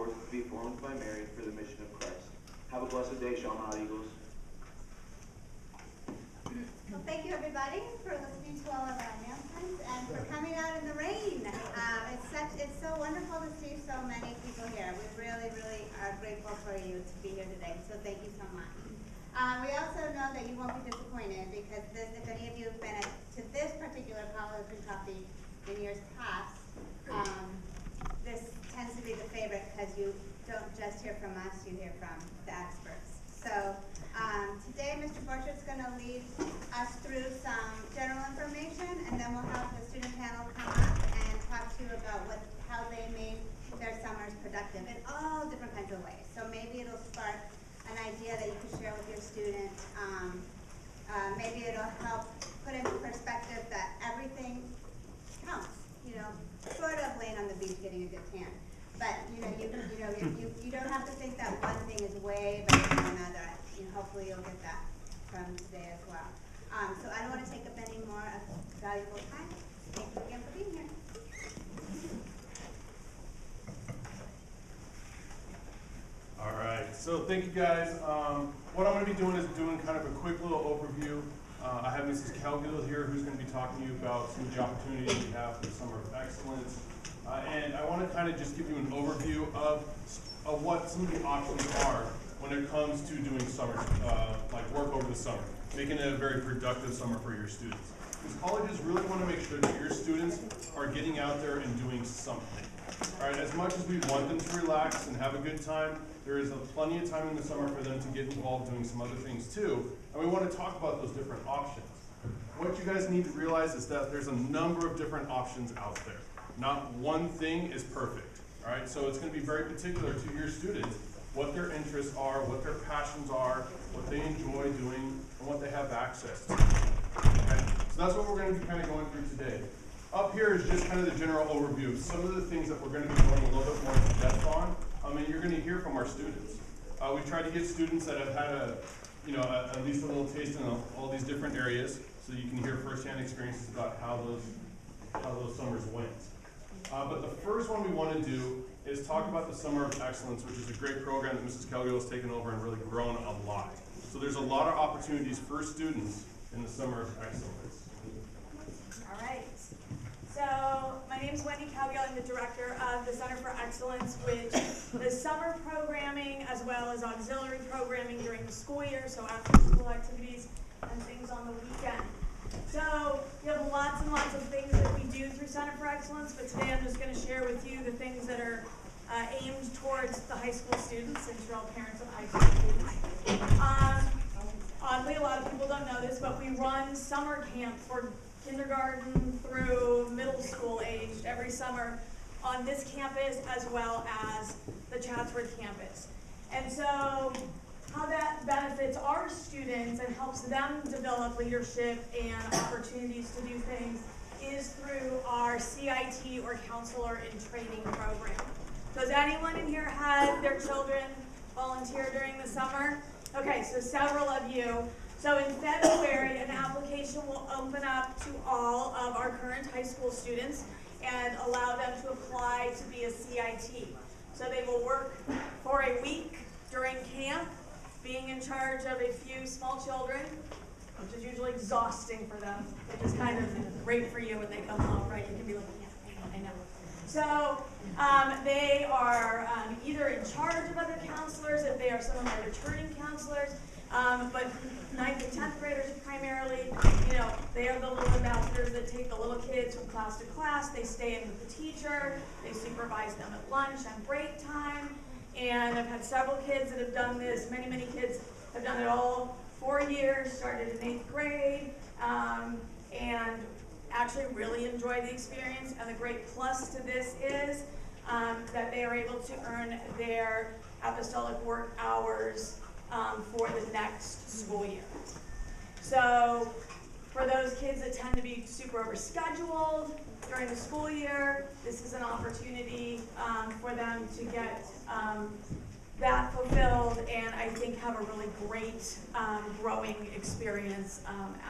forth to be formed by Mary for the mission of Christ. Have a blessed day, Shawmut Eagles. Well, thank you everybody for listening to all of our announcements and for coming out in the rain. It's so wonderful to see so many people here. We really are grateful for you to be here today. So thank you so much. We also know that you won't be disappointed because if any of you have been to this particular College and Coffee in years past, this tends to be the favorite because you don't just hear from us, you hear from the experts. So today Mr. Borchardt's going to lead us through some general information, and then we'll have the student panel come up and talk to you about how they made their summers productive in all different kinds of ways. So maybe it'll spark an idea that you can share with your student. Maybe it'll help put into perspective that everything counts. Sort of laying on the beach getting a good tan. But you don't have to think that one thing is way better than another. Hopefully you'll get that from today as well. So I don't want to take up any more of valuable time. Thank you again for being here. All right, so thank you guys. What I'm going to be doing is doing kind of a quick little overview. I have Mrs. Calgill here who's going to be talking to you about some of the opportunities we have for the Summer of Excellence. And I want to kind of just give you an overview of what some of the options are when it comes to doing summer, like work over the summer, making it a very productive summer for your students. Because colleges really want to make sure that your students are getting out there and doing something. All right, as much as we want them to relax and have a good time, there is plenty of time in the summer for them to get involved doing some other things too, and we want to talk about those different options. What you guys need to realize is that there's a number of different options out there. Not one thing is perfect, all right? So it's going to be very particular to your students, what their interests are, what their passions are, what they enjoy doing, and what they have access to. Okay? So that's what we're going to be kind of going through today. Up here is just kind of the general overview of some of the things that we're going to be going a little bit more in depth on. And you're going to hear from our students. We try to get students that have had at least a little taste in all these different areas, so you can hear firsthand experiences about how those summers went. But the first one we want to do is talk about the Summer of Excellence, which is a great program that Mrs. Calgill has taken over and really grown a lot. So there's a lot of opportunities for students in the Summer of Excellence. All right. So my name is Wendy Calgill. I'm the director of the Center for Excellence, which is summer programming as well as auxiliary programming during the school year, so after school activities and things on the weekend. So we have lots and lots of things that we do through Center for Excellence, but today I'm just going to share with you the things that are aimed towards the high school students, since you're all parents of high school students. Oddly, a lot of people don't know this, but we run summer camp for kindergarten through middle school aged every summer on this campus as well as the Chatsworth campus. And so how that benefits our students and helps them develop leadership and opportunities to do things is through our CIT or Counselor in Training program. So has anyone in here had their children volunteer during the summer? Okay, so several of you. So in February, an application will open up to all of our current high school students and allow them to apply to be a CIT. So they will work for a week during camp, being in charge of a few small children, which is usually exhausting for them, which is kind of great for you when they come home, right? You can be like, yeah, I know. So they are either in charge of other counselors, if they are some of our returning counselors, but 9th and 10th graders primarily, they are the little ambassadors that take the little kids from class to class. They stay in with the teacher. They supervise them at lunch and break time. And I've had several kids that have done this. Many, many kids have done it all 4 years, started in 8th grade, and actually really enjoy the experience. And the great plus to this is that they are able to earn their apostolic work hours for the next school year. So for those kids that tend to be super overscheduled during the school year, this is an opportunity for them to get that fulfilled and I think have a really great growing experience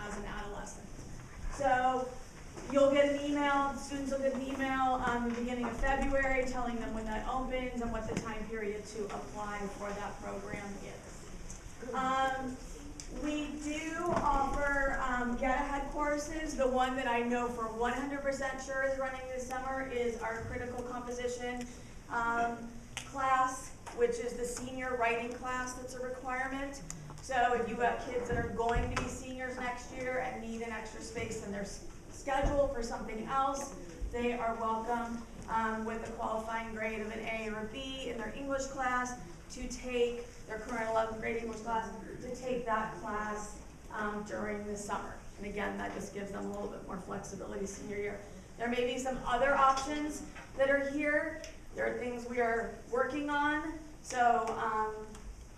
as an adolescent. So You'll get an email, students will get an email the beginning of February telling them when that opens and what the time period to apply for that program is. We do offer Get Ahead courses. The one that I know for 100% sure is running this summer is our critical composition class, which is the senior writing class that's a requirement. So if you have kids that are going to be seniors next year and need an extra space in their schedule for something else, they are welcome with a qualifying grade of an A or a B in their English class to take their current 11th grade English class, to take that class during the summer. And again, that just gives them a little bit more flexibility senior year. There may be some other options that are here. There are things we are working on, so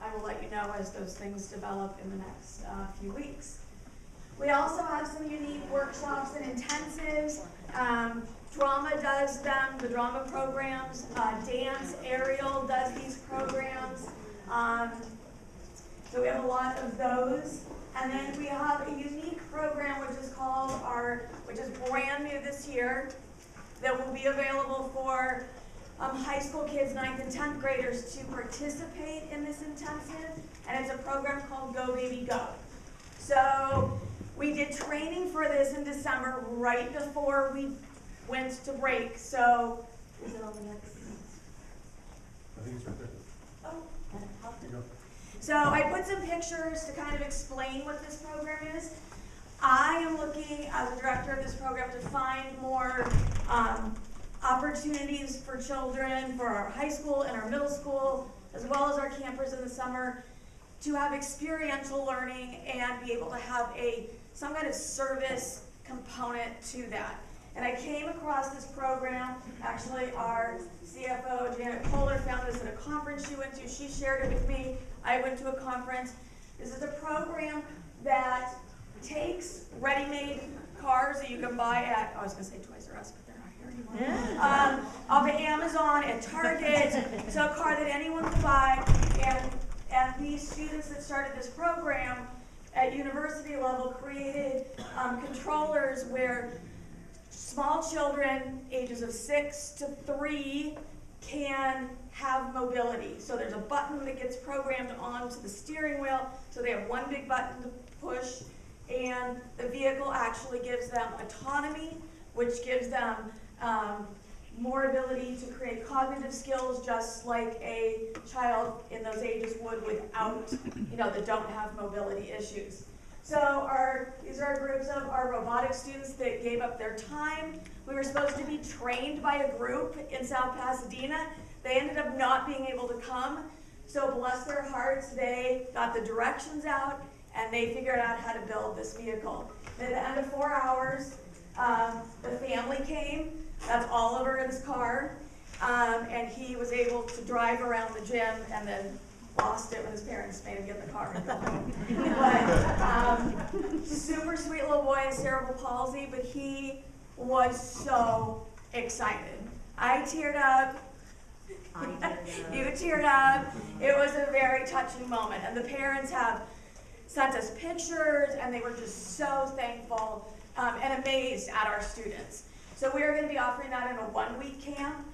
I will let you know as those things develop in the next few weeks. We also have some unique workshops and intensives. Drama does them, the drama programs. Dance, Ariel does these programs. So we have a lot of those. And then we have a unique program which is called which is brand new this year, that will be available for high school kids, 9th and 10th graders to participate in this intensive. And it's a program called Go Baby Go. So we did training for this in December, right before we went to break. So, is it on the next? I think it's right there. Oh, There you go. so I put some pictures to kind of explain what this program is. I am looking, as a director of this program, to find more opportunities for children, for our high school and our middle school, as well as our campers in the summer, to have experiential learning and be able to have some kind of service component to that. And I came across this program, actually our CFO, Janet Kohler, found this at a conference she went to. She shared it with me. I went to a conference. This is a program that takes ready-made cars that you can buy at, I was going to say Toys R Us, but they're not here anymore. Off of Amazon, at Target, so a car that anyone can buy. And these students that started this program at university level created controllers where small children, ages of 6 to 3, can have mobility. So there's a button that gets programmed onto the steering wheel, so they have one big button to push, and the vehicle actually gives them autonomy, which gives them more ability to create cognitive skills, just like a child in those ages would without, that don't have mobility issues. So these are groups of our robotics students that gave up their time. We were supposed to be trained by a group in South Pasadena. They ended up not being able to come. So bless their hearts, they got the directions out and they figured out how to build this vehicle. And at the end of 4 hours, the family came. That's Oliver in his car. And he was able to drive around the gym and then lost it when his parents made him get in the car and go home. But super sweet little boy with cerebral palsy, but he was so excited. I teared up. You teared up. It was a very touching moment. And the parents have sent us pictures, and they were just so thankful and amazed at our students. So we are going to be offering that in a 1-week camp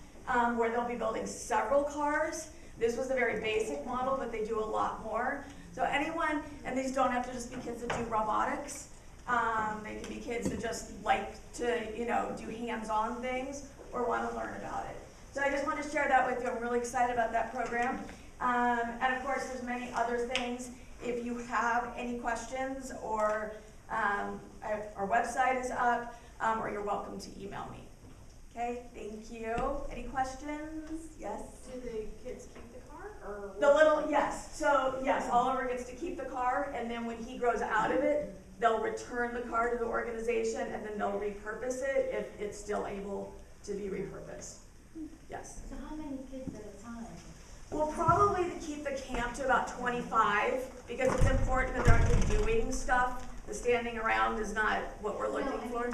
where they'll be building several cars. This was a very basic model, but they do a lot more. So anyone, and these don't have to just be kids that do robotics. They can be kids that just like to, do hands-on things or want to learn about it. So I just want to share that with you. I'm really excited about that program. And of course, there's many other things. If you have any questions, or our website is up, or you're welcome to email me. Okay, thank you. Any questions? Yes? Do the kids keep the car, or? Yes. So yes, Oliver gets to keep the car, and then when he grows out of it, they'll return the car to the organization, and then they'll repurpose it if it's still able to be repurposed. Yes? So how many kids at a time? We'll probably keep the camp to about 25, because it's important that they're actually doing stuff. The standing around is not what we're looking for.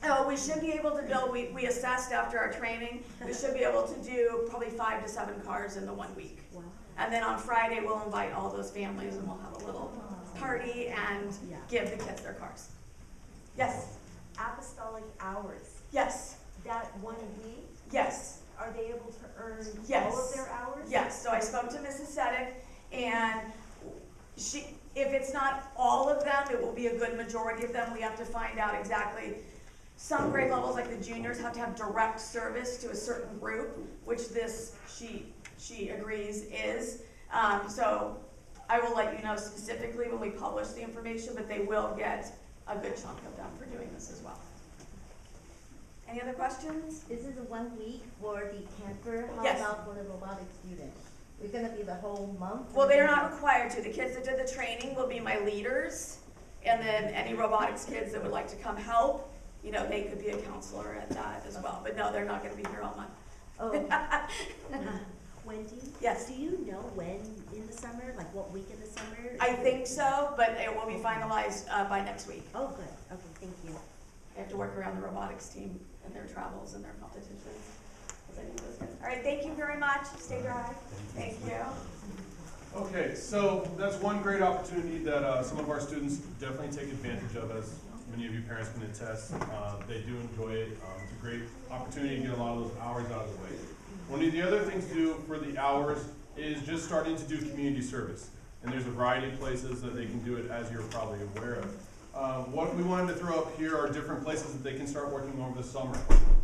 Oh, we should be able to build, we assessed after our training, we should be able to do probably 5 to 7 cars in the 1 week. Wow. And then on Friday, we'll invite all those families and we'll have a little party and give the kids their cars. Yes? apostolic hours, Yes, that 1 week, yes. are they able to earn Yes. all of their hours? Yes, so I spoke to Mrs. Sedek, and if it's not all of them, it will be a good majority of them. We have to find out exactly. Some grade levels, like the juniors, have to have direct service to a certain group, which she agrees is. So I will let you know specifically when we publish the information, but they will get a good chunk of them for doing this as well. Any other questions? This is 1 week for the camper. How Yes. about for the robotic students? We're gonna be the whole month? Well, they are not required to. The kids that did the training will be my leaders, and then any robotics kids that would like to come help, you know, they could be a counselor at that as well. But no, they're not gonna be here all month. Oh, Wendy? Yes. Do you know when in the summer, like what week in the summer? I think so, but it will be finalized by next week. Oh, good, okay, thank you. I have to work around the robotics team and their travels and their competitions. 'Cause I need those guys. All right, thank you very much. Stay dry. Thank you. Okay, so that's one great opportunity that some of our students definitely take advantage of, as many of you parents can attest. They do enjoy it. It's a great opportunity to get a lot of those hours out of the way. One of the other things to do for the hours is just starting to do community service. And there's a variety of places that they can do it, as you're probably aware of. What we wanted to throw up here are different places that they can start working over the summer.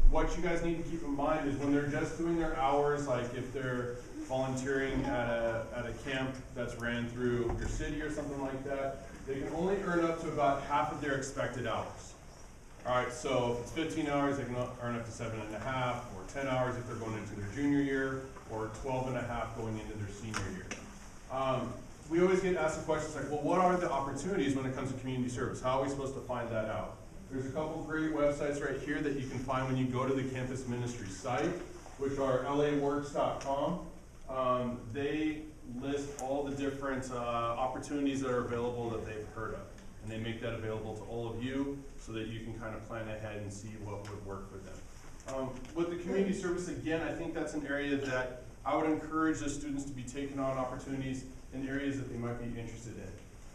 What you guys need to keep in mind is when they're just doing their hours, like if they're volunteering at a camp that's ran through your city or something like that, they can only earn up to about half of their expected hours. All right, so if it's 15 hours, they can earn up to 7.5, or 10 hours if they're going into their junior year, or 12.5 going into their senior year. We always get asked the questions like, well, what are the opportunities when it comes to community service? How are we supposed to find that out? There's a couple great websites right here that you can find when you go to the campus ministry site, which are laworks.com. They list all the different opportunities that are available that they've heard of. And they make that available to all of you so that you can kind of plan ahead and see what would work for them. With the community service, again, I think that's an area that I would encourage the students to be taking on opportunities in areas that they might be interested in.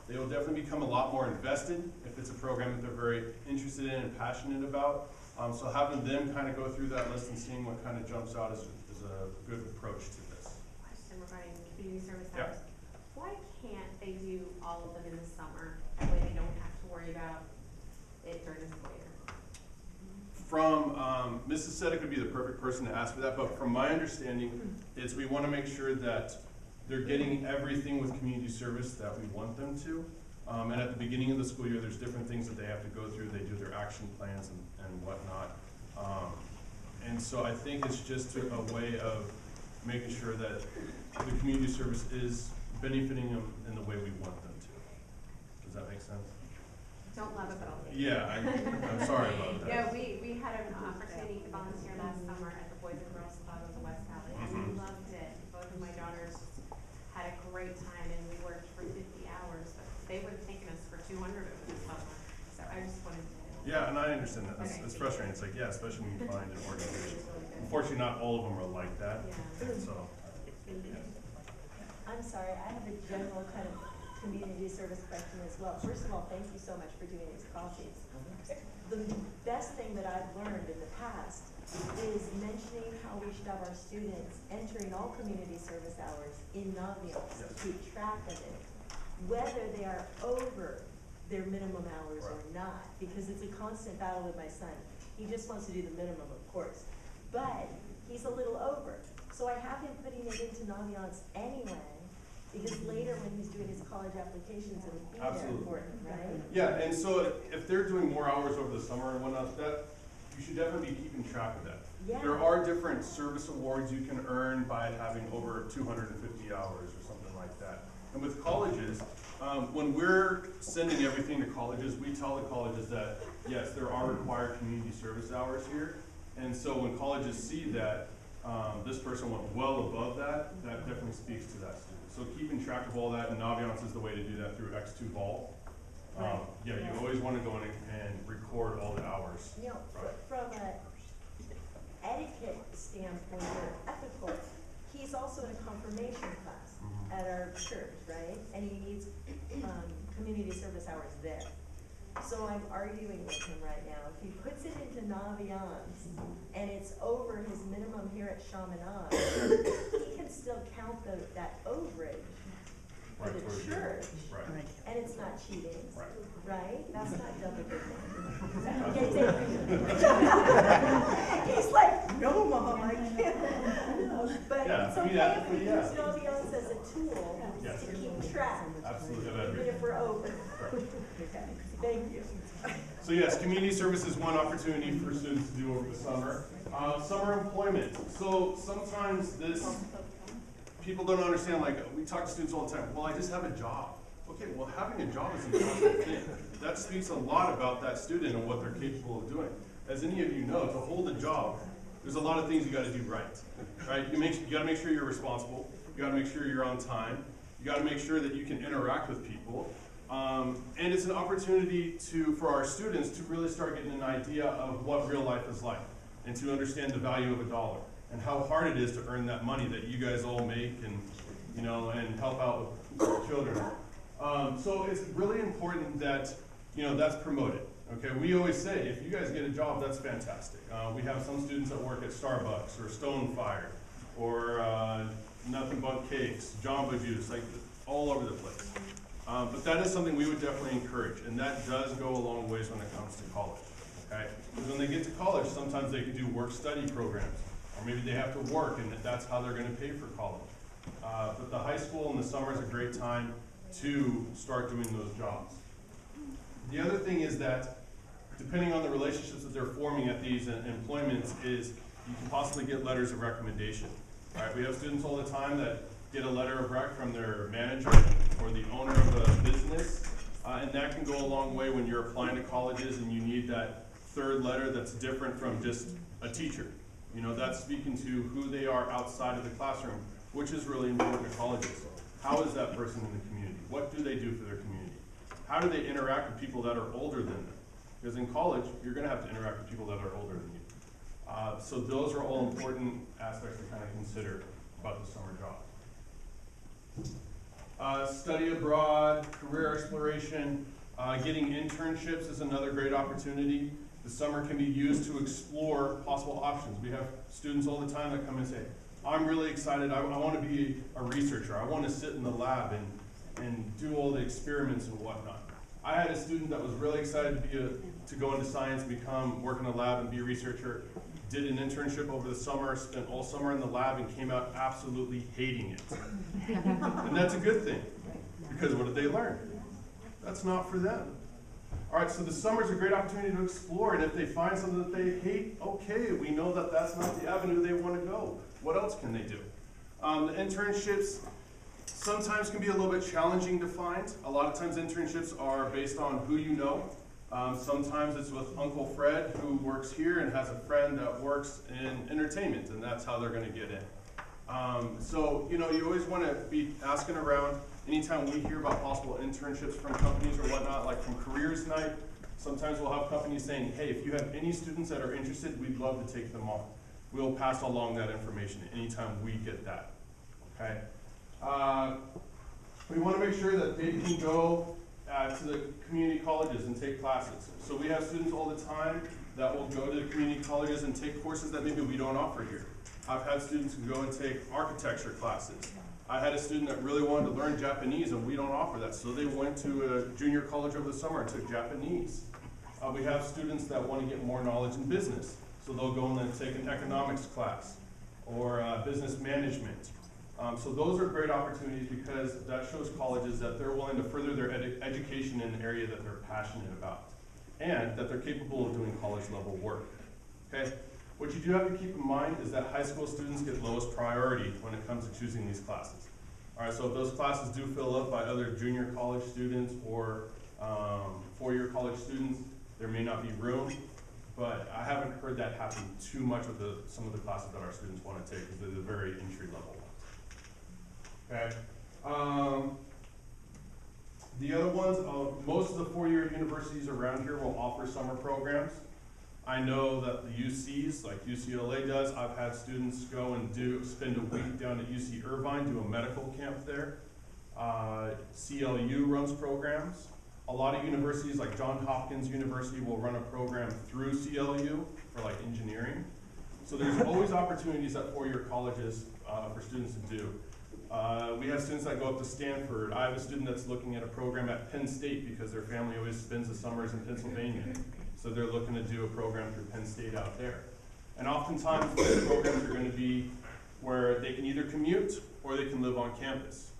They will definitely become a lot more invested if it's a program that they're very interested in and passionate about. So having them kind of go through that list and seeing what kind of jumps out is a good approach to this. Question regarding community service Yeah. hours. Why can't they do all of them in the summer? That way they don't have to worry about it during the school year. From, Mrs. Sedek would be the perfect person to ask for that, but from my understanding, is we want to make sure that they're getting everything with community service that we want them to. And at the beginning of the school year, there's different things that they have to go through. They do their action plans and whatnot. And so I think it's just a way of making sure that the community service is benefiting them in the way we want them to. Does that make sense? Don't love it, but I'll take it. Yeah, I'm sorry about that. Yeah, we had an opportunity to volunteer last summer at the Boys and Girls Club of the West Valley, and we loved it. Both of my daughters had a great time, and we worked for 50 hours, but they would have taken us for 200 over the summer. So I just wanted to. Yeah, and I understand that. Okay. It's frustrating. It's like, yeah, especially when you find an organization. It's really good. Unfortunately, not all of them are like that. Yeah. And so, I'm sorry, I have a general kind of community service question as well. First of all, thank you so much for doing these coffees. The best thing that I've learned in the past is mentioning how we should have our students entering all community service hours in Naviance to Yes. keep track of it, whether they are over their minimum hours or Right. not, because it's a constant battle with my son. He just wants to do the minimum, of course, but he's a little over. So I have him putting it into Naviance anyway, because later when he's doing his college applications, it'll be there Absolutely. for him, right? yeah, and so if they're doing more hours over the summer and whatnot, that, you should definitely be keeping track of that. Yeah. There are different service awards you can earn by having over 250 hours or something like that. And with colleges, when we're sending everything to colleges, we tell the colleges that, yes, there are required community service hours here. And so when colleges see that, this person went well above that, that definitely speaks to that student. So keeping track of all that, and Naviance is the way to do that through X2 Vault. Right. Yeah, you always want to go in and record all the hours. You know, Right. from a etiquette standpoint or ethical, he's also in a confirmation class Mhm. at our church, right? And he needs, community service hours there. So I'm arguing with him right now. If he puts it into Naviance and it's over his minimum here at Chaminade, he can still count that overage for Right, the towards the- church. Right. And it's not cheating, Right. right? That's not double dipping. Is that okay? He's like, no, Mom, I can't. But Yeah, it's I mean, okay yeah, if we yeah. use Naviance as a tool Yes. to keep track, Absolutely, I even agree. if we're over. Right. Okay, thank you. So yes, community service is one opportunity for students to do over the summer. Summer employment. So sometimes people don't understand, like, we talk to students all the time, well, I just have a job. Okay, well, having a job is an important thing. That speaks a lot about that student and what they're capable of doing. As any of you know, to hold a job, there's a lot of things you gotta do right. You gotta make sure you're responsible. You gotta make sure you're on time. You gotta make sure that you can interact with people. And it's an opportunity for our students to really start getting an idea of what real life is like and to understand the value of a dollar and how hard it is to earn that money that you guys all make and help out with children. So it's really important that, that's promoted. Okay, we always say, if you guys get a job, that's fantastic. We have some students that work at Starbucks or Stonefire or Nothing But Cakes, Jamba Juice, like all over the place. But that is something we would definitely encourage, and that does go a long ways when it comes to college, okay? Because when they get to college, sometimes they can do work-study programs, or maybe they have to work, and that's how they're gonna pay for college. But the high school in the summer is a great time to start doing those jobs. The other thing is that, depending on the relationships that they're forming at these employments, is you can possibly get letters of recommendation, right? We have students all the time that get a letter of rec from their manager or the owner of a business, and that can go a long way when you're applying to colleges and you need that third letter that's different from just a teacher. That's speaking to who they are outside of the classroom, which is really important to colleges. How is that person in the community? What do they do for their community? How do they interact with people that are older than them? Because in college, you're gonna have to interact with people that are older than you. So those are all important aspects to kind of consider about the summer job. Study abroad, career exploration, getting internships is another great opportunity. The summer can be used to explore possible options. We have students all the time that come and say, I'm really excited, I want to be a researcher, I want to sit in the lab and do all the experiments and whatnot. I had a student that was really excited to go into science, work in a lab and be a researcher, did an internship over the summer, spent all summer in the lab and came out absolutely hating it. And that's a good thing, because what did they learn? That's not for them. All right, so the summer's a great opportunity to explore, and if they find something that they hate, okay, we know that that's not the avenue they want to go. What else can they do? The internships sometimes can be a little bit challenging to find. A lot of times internships are based on who you know. Sometimes it's with Uncle Fred, who works here and has a friend that works in entertainment, and that's how they're going to get in. So, you always want to be asking around. Anytime we hear about possible internships from companies or whatnot, like from Careers Night, sometimes we'll have companies saying, hey, if you have any students that are interested, we'd love to take them on. We'll pass along that information anytime we get that, okay? We want to make sure that they can go to the community colleges and take classes. So we have students all the time that will go to the community colleges and take courses that maybe we don't offer here. I've had students who go and take architecture classes. I had a student that really wanted to learn Japanese and we don't offer that, so they went to a junior college over the summer and took Japanese. We have students that want to get more knowledge in business, so they'll go and then take an economics class or business management. So those are great opportunities because that shows colleges that they're willing to further their education in an area that they're passionate about and that they're capable of doing college level work, okay? What you do have to keep in mind is that high school students get lowest priority when it comes to choosing these classes. All right, so if those classes do fill up by other junior college students or four-year college students, there may not be room, but I haven't heard that happen too much with some of the classes that our students want to take because they're the very entry level ones. Okay. The other ones, most of the four-year universities around here will offer summer programs. I know that the UCs, like UCLA does, I've had students go and spend a week down at UC Irvine, do a medical camp there. CLU runs programs. A lot of universities, like Johns Hopkins University, will run a program through CLU for like engineering. So there's always opportunities at four-year colleges for students to do. We have students that go up to Stanford. I have a student that's looking at a program at Penn State because their family always spends the summers in Pennsylvania. So they're looking to do a program through Penn State out there. And oftentimes those programs are going to be where they can either commute or they can live on campus.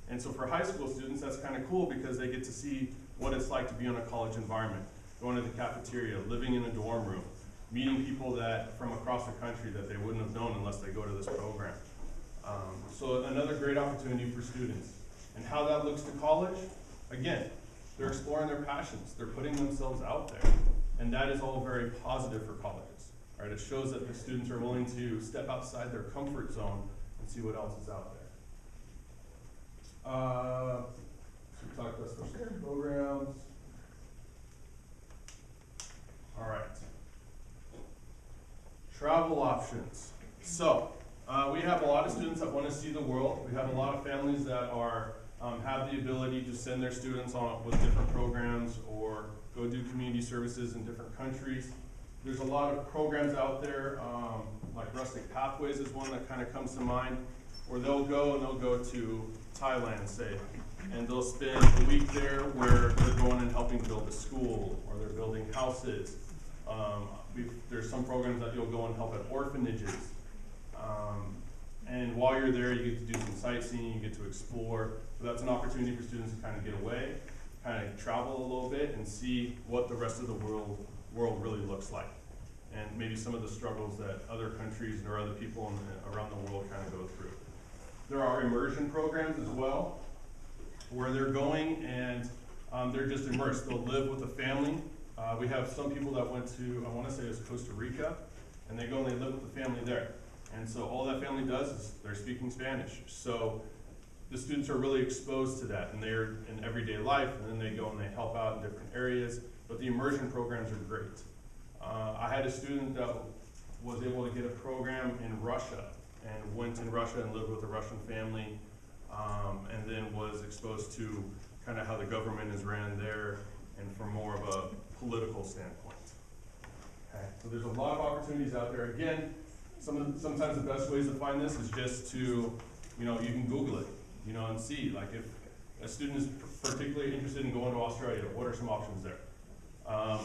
And so for high school students, that's kind of cool because they get to see what it's like to be in a college environment, going to the cafeteria, living in a dorm room, meeting people that from across the country that they wouldn't have known unless they go to this program. So another great opportunity for students. And how that looks to college, again, they're exploring their passions. They're putting themselves out there. And that is all very positive for colleges. Right? It shows that the students are willing to step outside their comfort zone and see what else is out there. So we talked about special ed programs. All right. Travel options. So we have a lot of students that want to see the world. We have a lot of families that are have the ability to send their students on with different programs or go do community services in different countries. There's a lot of programs out there, like Rustic Pathways is one that kind of comes to mind, where they'll go to Thailand, say, and they'll spend a week there where they're going and helping build a school, or they're building houses. There's some programs that you'll go and help at orphanages. And while you're there, you get to do some sightseeing, you get to explore. So that's an opportunity for students to kind of get away, kind of travel a little bit and see what the rest of the world really looks like. And maybe some of the struggles that other countries or other people around the world kind of go through. There are immersion programs as well, where they're going and they're just immersed. They'll live with a family. We have some people that went to, I want to say it was Costa Rica, and they go and they live with the family there. And so all that family does is they're speaking Spanish. So the students are really exposed to that, and they're in everyday life, and then they go and they help out in different areas. But the immersion programs are great. I had a student that was able to get a program in Russia, and went in Russia and lived with a Russian family, and then was exposed to kind of how the government is ran there, and from more of a political standpoint. Okay, so there's a lot of opportunities out there. Again, sometimes the best ways to find this is just to, you can Google it, and see, like if a student is particularly interested in going to Australia, what are some options there?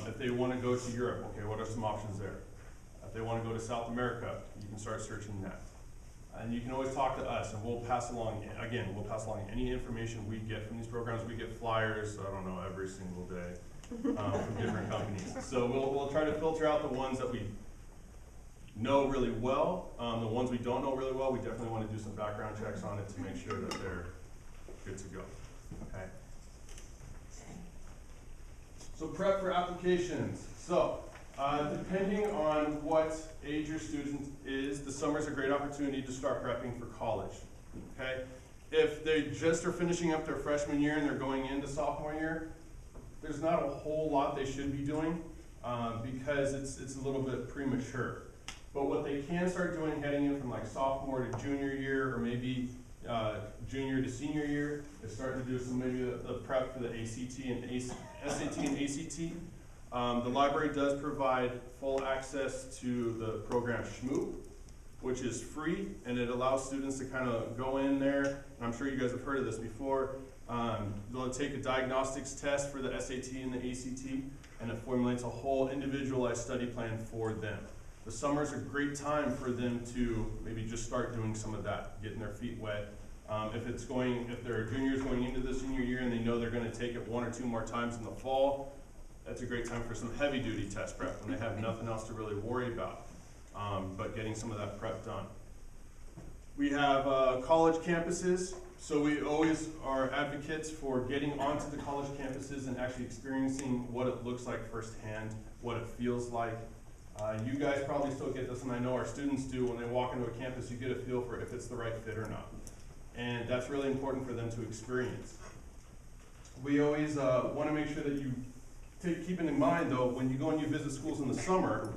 If they want to go to Europe, okay, what are some options there? If they want to go to South America, you can start searching that. And you can always talk to us, and we'll pass along any information we get from these programs. We get flyers, I don't know, every single day from different companies. So we'll try to filter out the ones that we know really well. The ones we don't know really well, we definitely want to do some background checks on it to make sure that they're good to go. Okay. So prep for applications. So depending on what age your student is, the summer is a great opportunity to start prepping for college. Okay. If they just are finishing up their freshman year and they're going into sophomore year, there's not a whole lot they should be doing because it's a little bit premature. But what they can start doing heading in from like sophomore to junior year, or maybe junior to senior year, is starting to do some maybe the prep for the ACT and SAT and ACT. The library does provide full access to the program SHMOOP, which is free, and it allows students to kind of go in there, and I'm sure you guys have heard of this before. They'll take a diagnostics test for the SAT and the ACT, and it formulates a whole individualized study plan for them. The summer is a great time for them to maybe just start doing some of that, getting their feet wet. If they're juniors going into the senior year and they know they're going to take it 1 or 2 more times in the fall, that's a great time for some heavy duty test prep when they have nothing else to really worry about, but getting some of that prep done. We have college campuses, so we always are advocates for getting onto the college campuses and actually experiencing what it looks like firsthand, what it feels like. You guys probably still get this, and I know our students do. When they walk into a campus, you get a feel for if it's the right fit or not. And that's really important for them to experience. We always want to make sure that you keep in mind, though, when you go and you visit schools in the summer,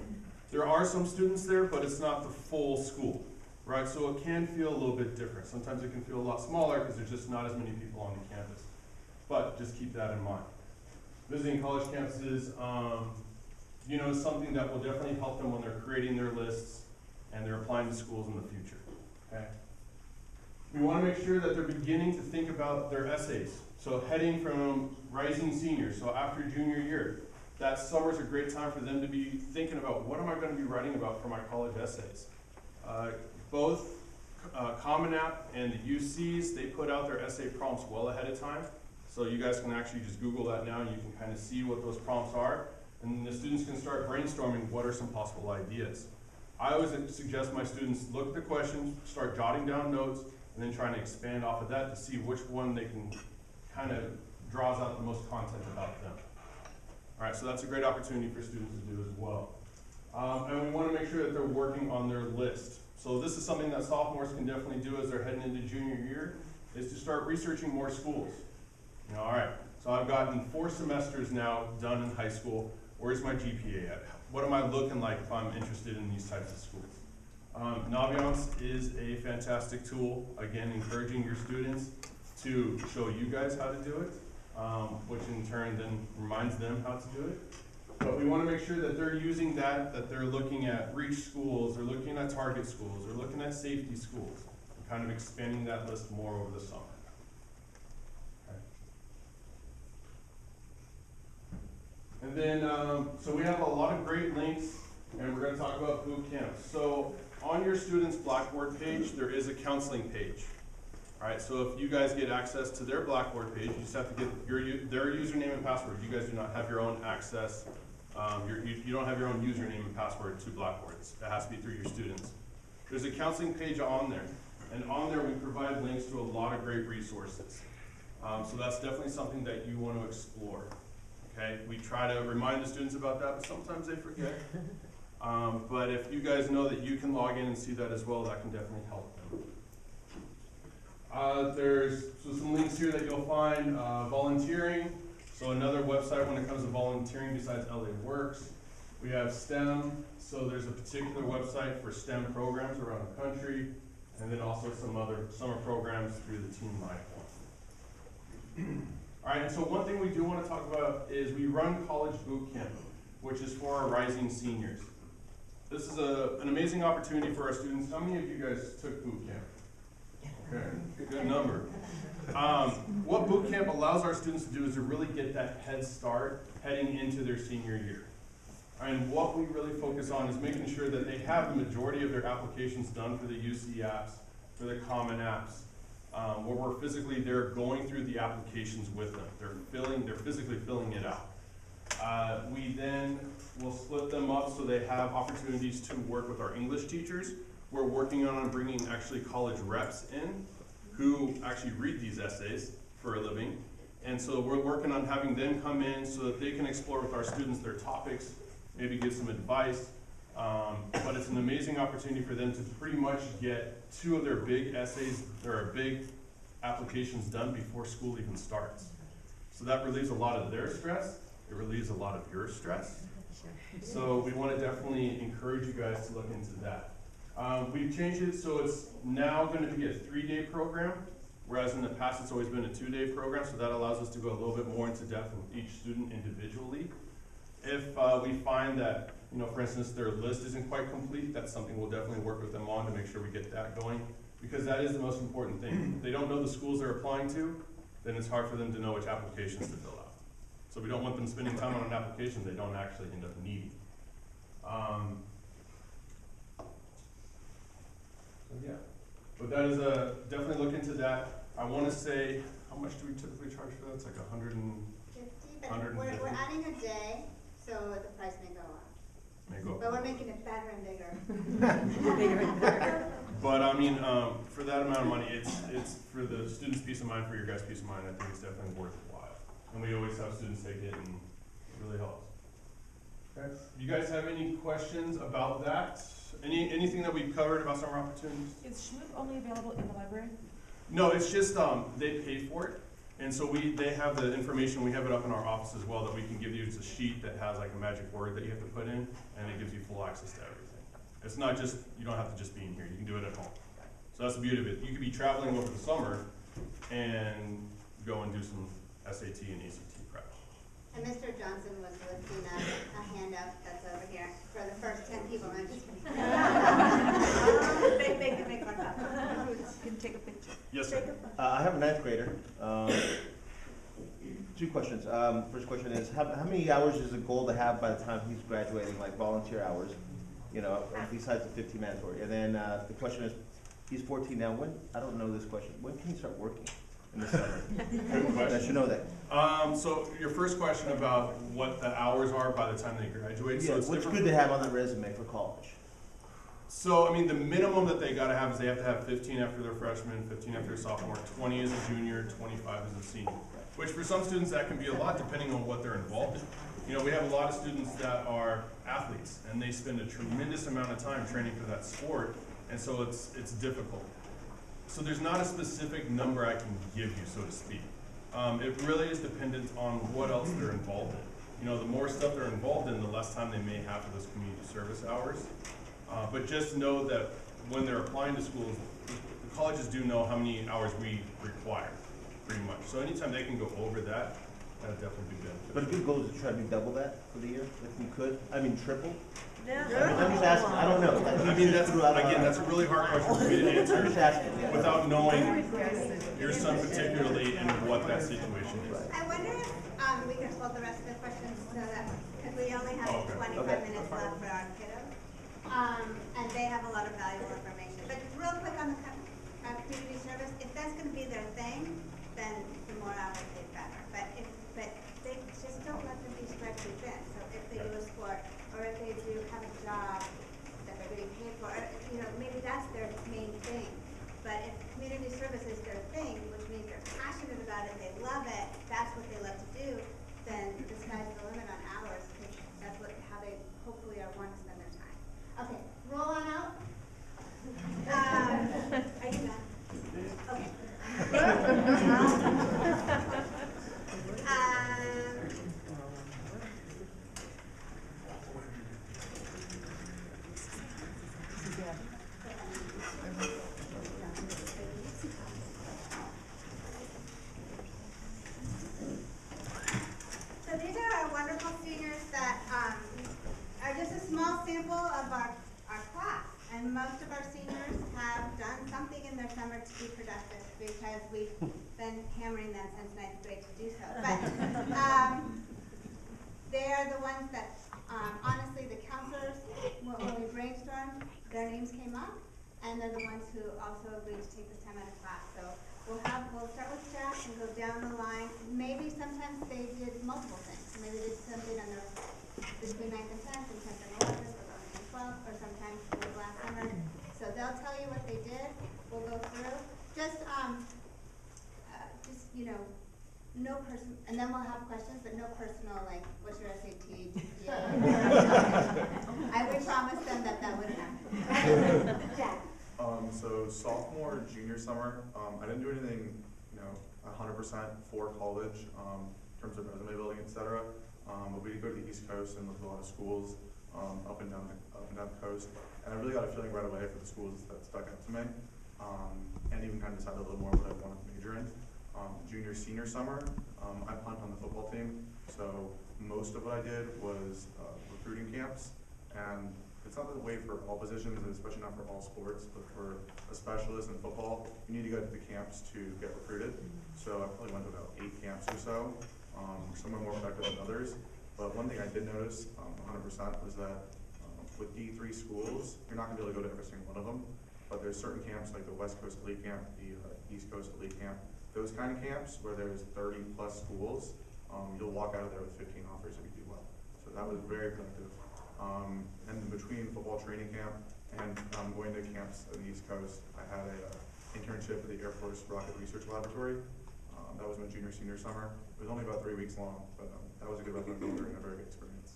there are some students there, but it's not the full school, right? So it can feel a little bit different. Sometimes it can feel a lot smaller because there's just not as many people on the campus. But just keep that in mind. visiting college campuses, you know, is something that will definitely help them when they're creating their lists and they're applying to schools in the future, okay? We want to make sure that they're beginning to think about their essays. So heading from rising seniors, so after junior year, that summer's a great time for them to be thinking about what am I going to be writing about for my college essays. Both Common App and the UCs, they put out their essay prompts well ahead of time. So you guys can actually just Google that now and you can kind of see what those prompts are. And the students can start brainstorming what are some possible ideas. I always suggest my students look at the questions, start jotting down notes, and then trying to expand off of that to see which one they can kind of draws out the most content about them. All right, so that's a great opportunity for students to do as well. And we want to make sure that they're working on their list. So this is something that sophomores can definitely do as they're heading into junior year, is to start researching more schools. You know, all right, so I've gotten 4 semesters now done in high school. Where's my GPA at? What am I looking like if I'm interested in these types of schools? Naviance is a fantastic tool, again, encouraging your students to show you guys how to do it, which in turn then reminds them how to do it. But we want to make sure that they're using that they're looking at reach schools, they're looking at target schools, they're looking at safety schools, and kind of expanding that list more over the summer. Okay. And then, so we have a lot of great links, and we're going to talk about boot camps. So on your students' Blackboard page, there is a counseling page. All right, so if you guys get access to their Blackboard page, you just have to get their username and password. You guys do not have your own access. You don't have your own username and password to Blackboard. It has to be through your students. There's a counseling page on there, and on there we provide links to a lot of great resources. So that's definitely something that you want to explore. Okay, we try to remind the students about that, but sometimes they forget. But if you guys know that you can log in and see that as well, that can definitely help them. There's some links here that you'll find. Volunteering, so another website when it comes to volunteering besides LA Works. We have STEM, so there's a particular website for STEM programs around the country, and then also some other summer programs through the Teen Life one. All right, and so one thing we do want to talk about is we run College Boot Camp, which is for our rising seniors. This is an amazing opportunity for our students. How many of you guys took boot camp? Okay, good number. What boot camp allows our students to do is to really get that head start heading into their senior year. And what we really focus on is making sure that they have the majority of their applications done for the UC apps, for the Common Apps, where we're physically there going through the applications with them. They're physically filling it out. We then will split them up so they have opportunities to work with our English teachers. We're working on bringing actually college reps in who actually read these essays for a living. And so we're working on having them come in so that they can explore with our students their topics, maybe give some advice. But it's an amazing opportunity for them to pretty much get 2 of their big essays or big applications done before school even starts. So that relieves a lot of their stress. It relieves a lot of your stress. So we want to definitely encourage you guys to look into that. We've changed it so it's now going to be a 3-day program, whereas in the past it's always been a 2-day program, so that allows us to go a little bit more into depth with each student individually. If we find that, you know, for instance, their list isn't quite complete, that's something we'll definitely work with them on to make sure we get that going, because that is the most important thing. If they don't know the schools they're applying to, then it's hard for them to know which applications to fill out. So we don't want them spending time on an application they don't actually end up needing. So yeah, but that is definitely look into that. I want to say, how much do we typically charge for that? It's like 50, but 150. we're adding a day, so the price may go up. May go up. But we're making it better and bigger. But I mean, for that amount of money, it's for the students' peace of mind, for your guys' peace of mind. I think it's definitely worthwhile. And we always have students take it, and it really helps. Okay. You guys have any questions about that? Anything that we've covered about summer opportunities? Is Schmoop only available in the library? No, it's just they pay for it, and so they have the information. We have it up in our office as well that we can give you. It's a sheet that has like a magic word that you have to put in, and it gives you full access to everything. It's not just, you don't have to just be in here. You can do it at home. So that's the beauty of it. You could be traveling over the summer and go and do some SAT and ACT prep. And Mr. Johnson was lifting up a hand up that's over here for the first 10 people. I'm just kidding. They can make one up. Can take a picture. Yes, sir. I have a ninth grader. Two questions. First question is, how many hours is the goal to have by the time he's graduating, like volunteer hours? You know, besides the 50 mandatory. And then the question is, he's 14 now. When, I don't know this question, when can he start working in the summer? I should know that. So your first question about what the hours are by the time they graduate. Yeah, So it's what's different. good to have on the resume for college? So, I mean, the minimum that they gotta have is they have to have 15 after their freshman, 15 after their sophomore, 20 as a junior, 25 as a senior. Which for some students that can be a lot depending on what they're involved in. You know, we have a lot of students that are athletes and they spend a tremendous amount of time training for that sport, and so it's difficult. So there's not a specific number I can give you, so to speak. It really is dependent on what else they're involved in. You know, the more stuff they're involved in, the less time they may have for those community service hours. But just know that when they're applying to schools, the colleges do know how many hours we require, pretty much. So anytime they can go over that, that'd definitely be good. But a good goal is to try to do double that for the year, if you could. I mean, triple. No. I'm just asking. I don't know. I mean, that's a really hard question for me to I'm answer just asking. Yeah. without knowing your son particularly and what that situation is. I wonder if we can hold the rest of the questions so that, because we only have Oh, okay. 25 Okay. minutes left for our kiddos. And they have a lot of valuable information. But real quick on the community service, if that's going to be their thing, then the more hours the better. But they just don't let them be stretched thin. So if they do a sport, or if they do have a job that they're getting paid for, or, you know, maybe that's their main thing. But if community service is their thing, which means they're passionate about it, they love it, that's what they love to do, then the sky's the limit on hours, because that's how they hopefully are wanting to spend their time. Okay, roll on out. Are you done? Okay. So these are our wonderful seniors that are just a small sample of our class. And most of our seniors have done something in their summer to be productive because we've been hammering them since ninth grade to do so. But they are the ones that, honestly, the counselors, when we brainstormed, their names came up, and they're the ones who also agreed to take this time out of class. So we'll start with Jack and go down the line. Maybe sometimes they did multiple things. Maybe they did something on their between 9th and 10th, and 10th and 11th, or 11th and 12th, or sometimes it was last summer. So they'll tell you what they did. We'll go through. Just you know, no person, and then we'll have questions, but no personal, like, what's your SAT? I would promise them that wouldn't happen. Jack. So sophomore, junior summer, I didn't do anything, you know, 100% for college, in terms of resume building, etc. But we did go to the East Coast and look at a lot of schools up and down the coast, and I really got a feeling right away for the schools that stuck out to me, and even kind of decided a little more what I wanted to major in. Junior, senior summer, I punt on the football team, so most of what I did was recruiting camps, and it's not the way for all positions, and especially not for all sports, but for a specialist in football, you need to go to the camps to get recruited. So I probably went to about 8 camps or so. Some are more effective than others, but one thing I did notice 100% was that with D3 schools, you're not going to be able to go to every single one of them, but there's certain camps like the West Coast Elite Camp, the East Coast Elite Camp, those kind of camps where there's 30 plus schools, you'll walk out of there with 15 offers if you do well. So that was very productive. And in between football training camp and going to camps on the East Coast, I had an internship at the Air Force Rocket Research Laboratory. That was my junior, senior summer. It was only about 3 weeks long, but that was a good resume builder and a very good experience.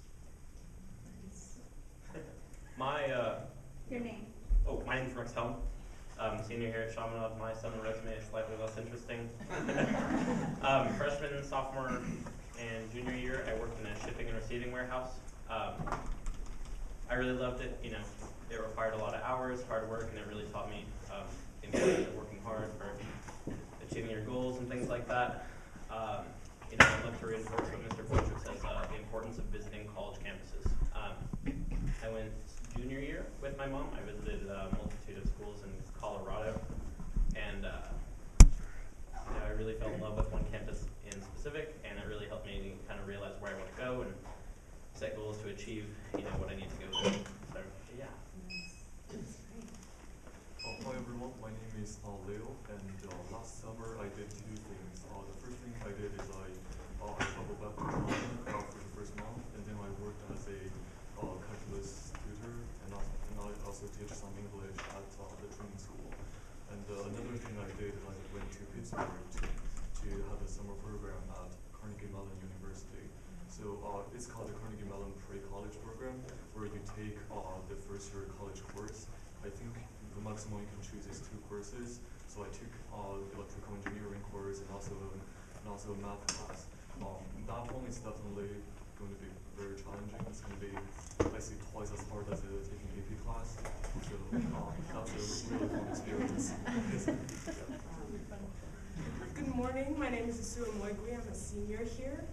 Your name. My name's Rex Helm. Senior here at Chaminade. My summer resume is slightly less interesting. Freshman, sophomore, and junior year, I worked in a shipping and receiving warehouse. I really loved it. You know, it required a lot of hours, hard work, and it really taught me working hard for achieving your goals and things like that. I'd love to reinforce what Mr. Boydrick says, the importance of visiting college campuses. I went junior year with my mom. I visited a multitude of schools in Colorado, and I really fell in love with one campus in specific, and it really helped me kind of realize where I want to go and set goals to achieve, what I need to go to. So, yeah. Hi everyone, my name is Leo, and last summer I did two things. The first thing I did is I traveled back to China for the first month, and then I worked as a calculus tutor, and I also teach some English at the training school. And another thing I did, I went to Pittsburgh to have a summer program at Carnegie Mellon University. So it's called the Carnegie Mellon Pre-College Program, where you take the first year college course. I think the maximum you can choose is 2 courses. So I took electrical engineering course and also a math class. That one is definitely going to be very challenging. It's going to be, I see, twice as hard as taking AP class. So that's a really fun experience. Good morning, my name is Isua Moigui. I'm a senior here.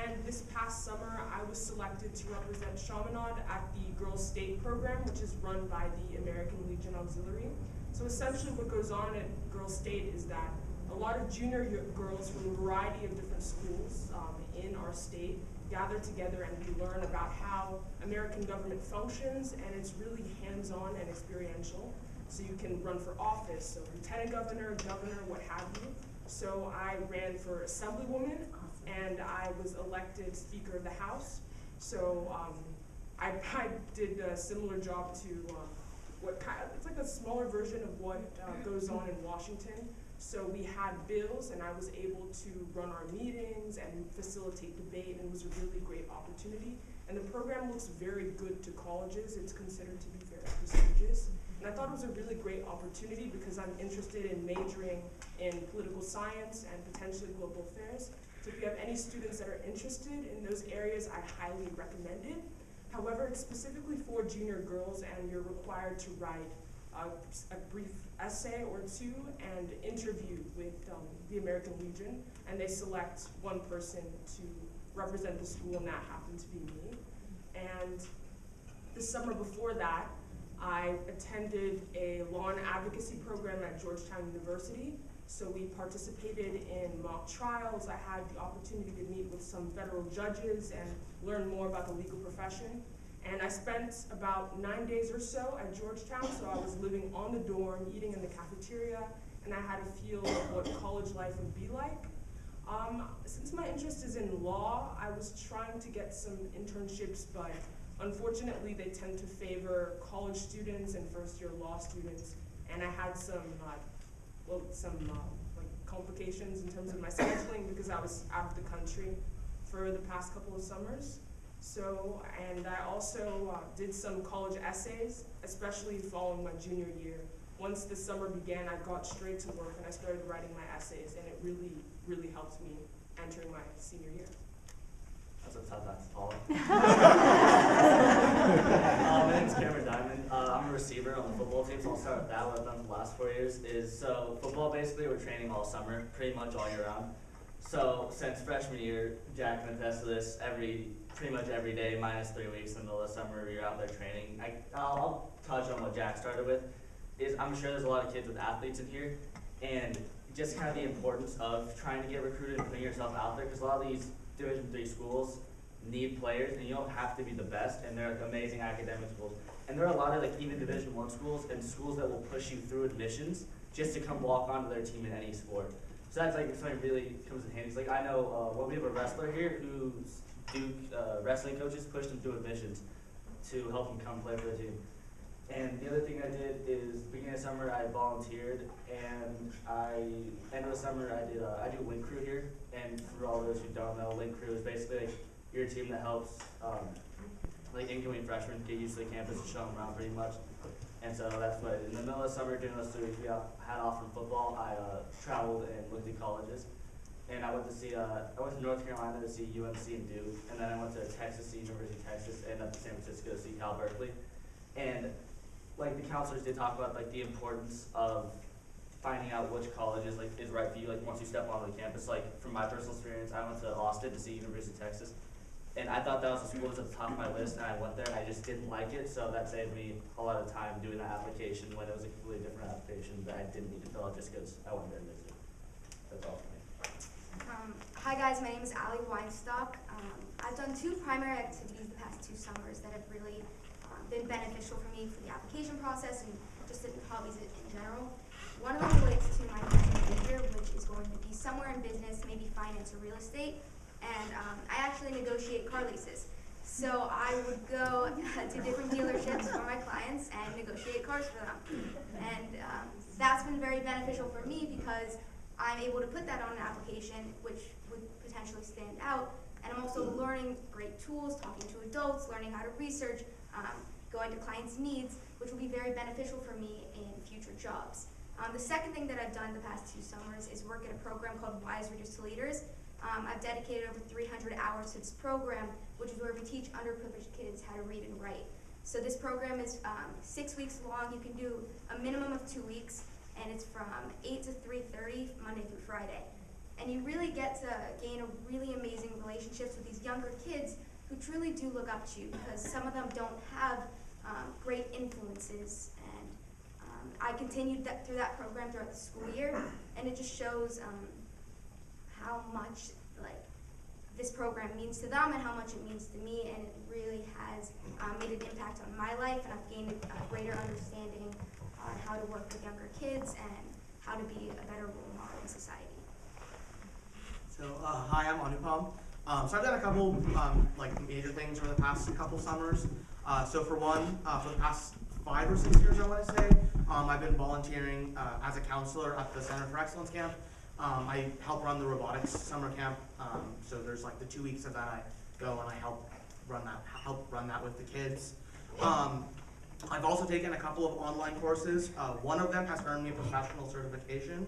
And this past summer, I was selected to represent Chaminade at the Girls State program, which is run by the American Legion Auxiliary. So essentially what goes on at Girls State is that a lot of junior girls from a variety of different schools in our state gather together and we learn about how American government functions, and it's really hands-on and experiential. So you can run for office, so lieutenant governor, governor, what have you. So I ran for assemblywoman, and I was elected Speaker of the House. So I did a similar job to it's like a smaller version of what goes on in Washington. So we had bills, and I was able to run our meetings and facilitate debate, and it was a really great opportunity. And the program looks very good to colleges. It's considered to be very prestigious. And I thought it was a really great opportunity because I'm interested in majoring in political science and potentially global affairs. So if you have any students that are interested in those areas, I highly recommend it. However, it's specifically for junior girls, and you're required to write a brief essay or 2 and interview with the American Legion, and they select one person to represent the school, and that happened to be me. And the summer before that, I attended a law and advocacy program at Georgetown University. So we participated in mock trials. I had the opportunity to meet with some federal judges and learn more about the legal profession. And I spent about 9 days or so at Georgetown, so I was living on the dorm, eating in the cafeteria, and I had a feel of what college life would be like. Since my interest is in law, I was trying to get some internships, but unfortunately they tend to favor college students and first-year law students, and I had some complications in terms of my scheduling because I was out of the country for the past couple of summers. So, and I also did some college essays, especially following my junior year. Once the summer began, I got straight to work and I started writing my essays, and it really, really helped me entering my senior year. That's Paul. My name's Cameron Diamond. I'm a receiver on the football team, so I'll start with that. What I've done for the last 4 years is, so football basically we're training all summer, pretty much all year round. So since freshman year, Jack can attest to this, pretty much every day, minus 3 weeks in the middle of the summer, you're out there training. I'll touch on what Jack started with, is I'm sure there's a lot of kids with athletes in here, and just kind of the importance of trying to get recruited and putting yourself out there, because a lot of these Division III schools need players, and you don't have to be the best, and they're like amazing academic schools. And there are a lot of like even Division I schools and schools that will push you through admissions just to come walk onto their team in any sport. So that's like something really comes in handy. It's like I know we have a wrestler here whose Duke wrestling coaches pushed him through admissions to help him come play for the team. And the other thing I did is beginning of summer I volunteered, and end of the summer I do Link Crew here. And for all those who don't know, Link Crew is basically like your team that helps like incoming freshmen get used to the campus and show them around pretty much. And so that's what I did. In the middle of summer, during those 3 weeks we had off from football, I traveled and looked at colleges. And I went to North Carolina to see UNC and Duke, and then I went to Texas, to University of Texas, and up to San Francisco to see Cal Berkeley. And like the counselors did talk about like the importance of finding out which college is right for you, like once you step onto the campus. Like from my personal experience, I went to Austin to see University of Texas, and I thought that was a school that was at the top of my list, and I went there and I just didn't like it, so that saved me a lot of time doing that application when it was a completely different application that I didn't need to fill out just because I went there and visited. That's all for me. Hi guys, my name is Allie Weinstock. I've done 2 primary activities the past 2 summers that have really been beneficial for me for the application process and just in hobbies in general. One of them relates to my major, which is going to be somewhere in business, maybe finance or real estate, and I actually negotiate car leases. So I would go to different dealerships for my clients and negotiate cars for them. And that's been very beneficial for me because I'm able to put that on an application, which would potentially stand out. And I'm also learning great tools, talking to adults, learning how to research, going to clients' needs, which will be very beneficial for me in future jobs. The second thing that I've done the past 2 summers is work at a program called Wise Readers to Leaders. I've dedicated over 300 hours to this program, which is where we teach underprivileged kids how to read and write. So this program is 6 weeks long. You can do a minimum of 2 weeks, and it's from 8 to 3:30, Monday through Friday. And you really get to gain a really amazing relationships with these younger kids who truly do look up to you because some of them don't have great influences. And I continued through that program throughout the school year, and it just shows how much this program means to them and how much it means to me, and it really has made an impact on my life, and I've gained a greater understanding on how to work with younger kids and how to be a better role model in society. So, hi, I'm Anupam. So I've done a couple major things over the past couple summers. So for one, for the past 5 or 6 years, I want to say, I've been volunteering as a counselor at the Center for Excellence Camp. I help run the robotics summer camp. So there's the 2 weeks of that I go and I help run that with the kids. I've also taken a couple of online courses. One of them has earned me a professional certification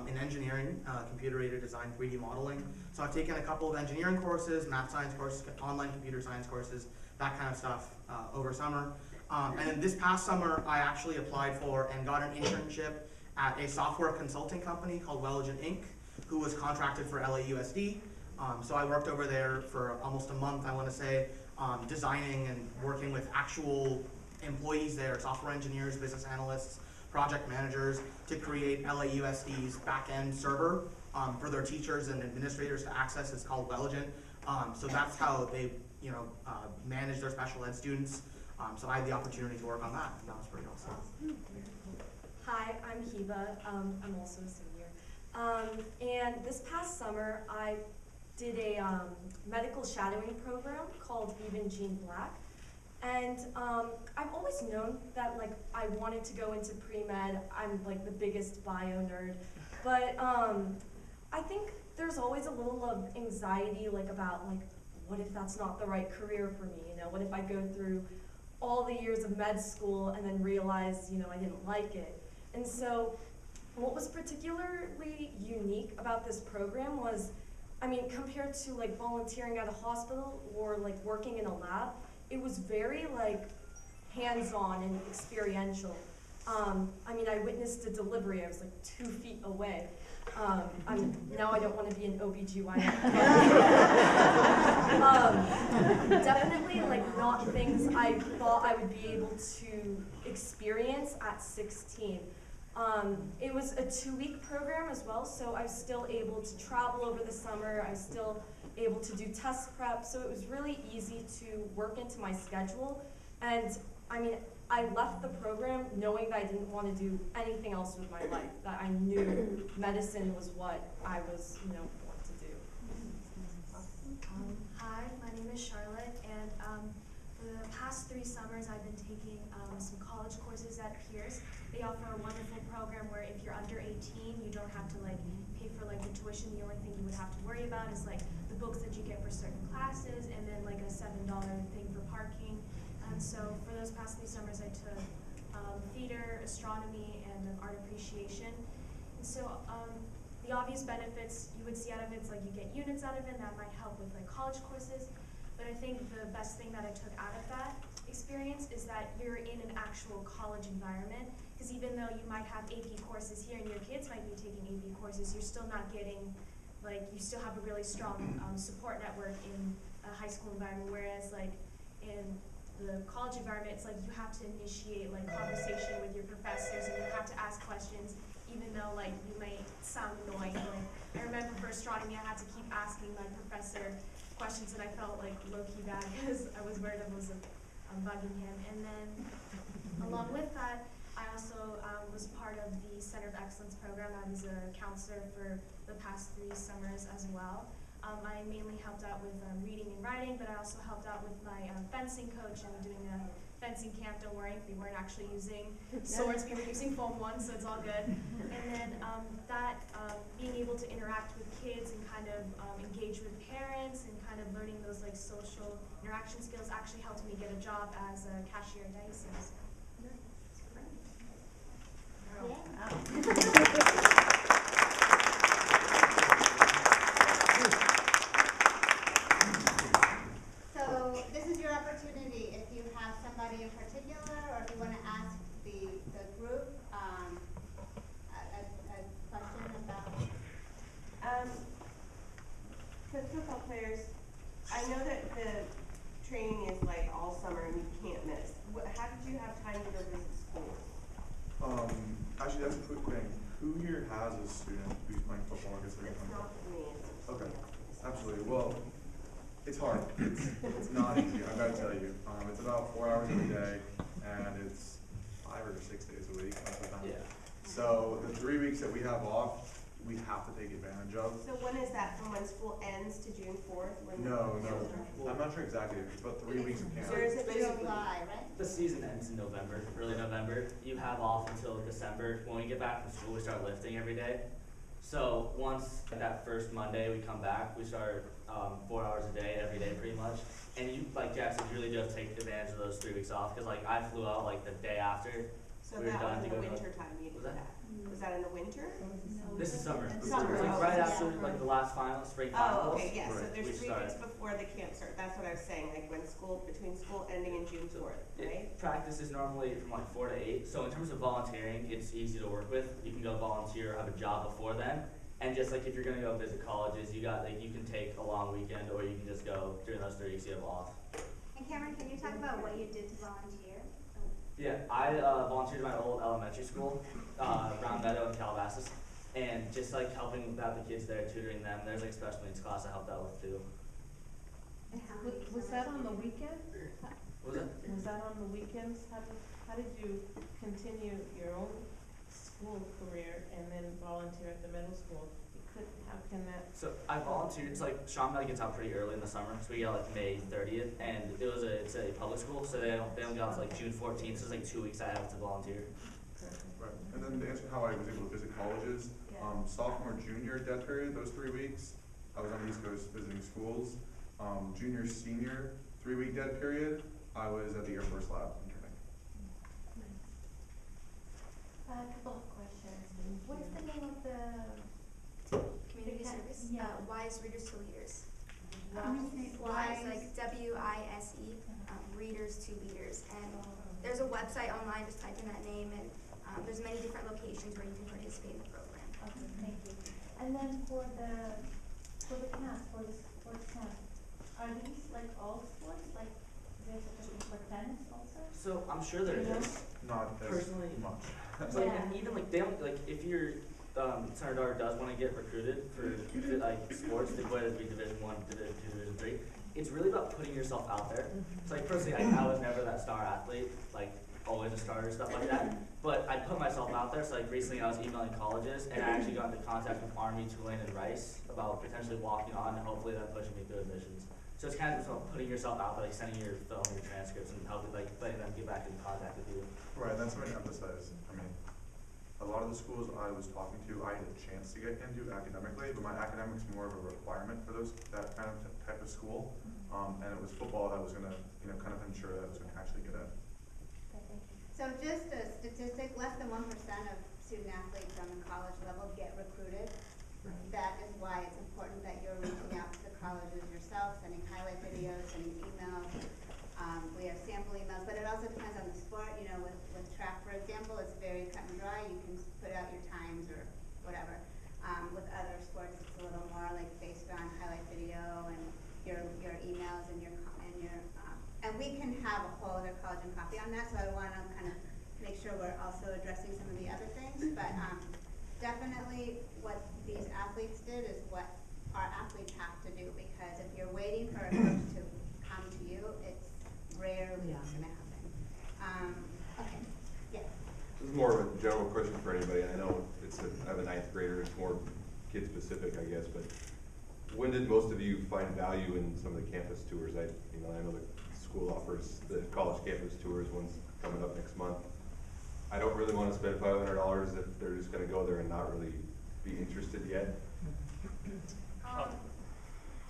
in engineering, computer-aided design, 3D modeling. So I've taken a couple of engineering courses, math science courses, online computer science courses, that kind of stuff over summer. And then this past summer, I actually applied for and got an internship at a software consulting company called Welligent Inc., who was contracted for LAUSD. So I worked over there for almost a month, I want to say, designing and working with actual employees there, software engineers, business analysts, project managers, to create LAUSD's back-end server for their teachers and administrators to access. It's called Welligent. So that's how they manage their special ed students. So I had the opportunity to work on that, and that was pretty awesome. Hi, I'm Hiba. I'm also a senior. And this past summer, I did a medical shadowing program called Even Jean Black. And I've always known that I wanted to go into pre-med. I'm the biggest bio nerd. But I think there's always a little of anxiety about what if that's not the right career for me? What if I go through all the years of med school and then realize I didn't like it? And so what was particularly unique about this program was, compared to volunteering at a hospital or working in a lab, it was very hands-on and experiential. I witnessed a delivery. I was 2 feet away. Now I don't want to be an OBGYN. Definitely not things I thought I would be able to experience at 16. It was a 2-week program as well, so I was still able to travel over the summer. I was still able to do test prep, so it was really easy to work into my schedule. And I left the program knowing that I didn't want to do anything else with my life, that I knew medicine was what I was, want to do. Hi, my name is Charlotte, and for the past 3 summers I've been taking some college courses at Pierce. They offer a wonderful program where if you're under 18, you don't have to pay for the tuition. The only thing you would have to worry about is the books that you get for certain classes, and then a $7 thing for parking. And so for those past 3 summers I took theater, astronomy, and then art appreciation. And so the obvious benefits you would see out of it is you get units out of it, and that might help with college courses. But I think the best thing that I took out of that experience is that you're in an actual college environment. Because even though you might have AP courses here and your kids might be taking AP courses, you're still not getting, like, you still have a really strong support network in a high school environment, whereas like in the college environment, it's like you have to initiate like conversation with your professors and you have to ask questions, even though like you may sound annoying. Like I remember for astronomy, I had to keep asking my professor questions and I felt like low-key bad because I was worried I was bugging him. And then along with that, I also was part of the Center of Excellence program. I was a counselor for the past 3 summers as well. I mainly helped out with reading and writing, but I also helped out with my fencing coach and doing a fencing camp. Don't worry, we weren't actually using swords, we were using foam ones, so it's all good. And then being able to interact with kids and kind of engage with parents and kind of learning those like social interaction skills actually helped me get a job as a cashier at Dyson's. So this is your opportunity. If you have somebody in particular, or if you want to ask the group a question about. For football players, I know that the training is like all summer and you can't miss. How did you have time to go visit schools? Actually, that's a quick thing. Who here has a student who's playing football or gets their It's not me. Okay, absolutely. Well, it's hard. It's not easy, I gotta tell you. It's about 4 hours every day, and it's 5 or 6 days a week most of the time. Yeah. So the 3 weeks that we have off, we have to take advantage of. So when is that, from when school ends to June 4th? No, I'm not sure exactly. It's about 3 weeks of camp. So is it July, right? The season ends in November, early November. You have off until December. When we get back from school, we start lifting every day. So once that first Monday we come back, we start 4 hours a day, every day pretty much. And you, like Jack said, you really do have to take advantage of those 3 weeks off. Because like I flew out like the day after. So we were that done was to in go the to- winter time you did Was that? that? Was that in the winter? This is summer. Summer, It's like oh, right yeah. after like the last final, spring finals. Oh, okay, yeah, so we there's 3 start. weeks before the camp start, that's what I was saying, like when school, between school ending in June 4th, right? Practice is normally from like 4 to 8. So in terms of volunteering, it's easy to work with. You can go volunteer, have a job before then. And just like if you're gonna go visit colleges, you got like you can take a long weekend, or you can just go during those 3 weeks you have off. And Cameron, can you talk about what you did to volunteer? Yeah, I volunteered at my old elementary school, Round Meadow in Calabasas, and just like helping out the kids there, tutoring them. There's like special needs class I helped out with too. Was that on the weekend? What was it? Was that on the weekends? How did you continue your own school career and then volunteer at the middle school? How can that? So I volunteered. It's like Sean Valley gets out pretty early in the summer, so we get out like May 30th, and it's a public school, so they don't get out to like June 14th. So it's like 2 weeks I have to volunteer. Right. And then to answer how I was able to visit colleges, sophomore, junior dead period, those 3 weeks, I was on the East Coast visiting schools. Junior, senior, 3-week dead period, I was at the Air Force Lab interning. A couple of questions. What's the name of the community service? Yeah. Wise Readers to Leaders. Wise. Wise, like W-I-S-E, Readers to Leaders. And there's a website online, just type in that name, and there's many different locations where you can participate in the program. Okay, thank you. And then for the camp, for the sports camp, are these like all sports? Like there's a difference for tennis also? So I'm sure there is. Not as Personally, much. Like, and even like they don't like if your son or daughter does want to get recruited for like sports, whether it be Division 1, Division 2, Division 3, it's really about putting yourself out there. So like personally, I was never that star athlete, like always a starter, stuff like that. But I put myself out there. So like recently, I was emailing colleges, and I actually got into contact with Army, Tulane, and Rice about potentially walking on, and hopefully that pushing me through admissions. So it's kind of just about putting yourself out there, like sending your film, your transcripts, and helping like letting them get back in contact with you. Right, that's something to emphasize. I mean, a lot of the schools I was talking to, I had a chance to get into academically, but my academics more of a requirement for that kind of type of school. And it was football that was gonna, kind of ensure that I was gonna actually get in. So just a statistic, less than 1% of student athletes on the college level get recruited. That is why it's important that you're reaching out to the colleges yourself, sending highlight videos, sending emails. We have sample emails, exactly what these athletes did is what our athletes have to do, because if you're waiting for a coach to come to you, it's rarely gonna happen. Okay, yeah. This is more of a general question for anybody. I know I have a 9th grader, it's more kid specific, I guess, but when did most of you find value in some of the campus tours? I know the school offers the college campus tours, one's coming up next month. I don't really want to spend $500 if they're just gonna go there and not really be interested yet.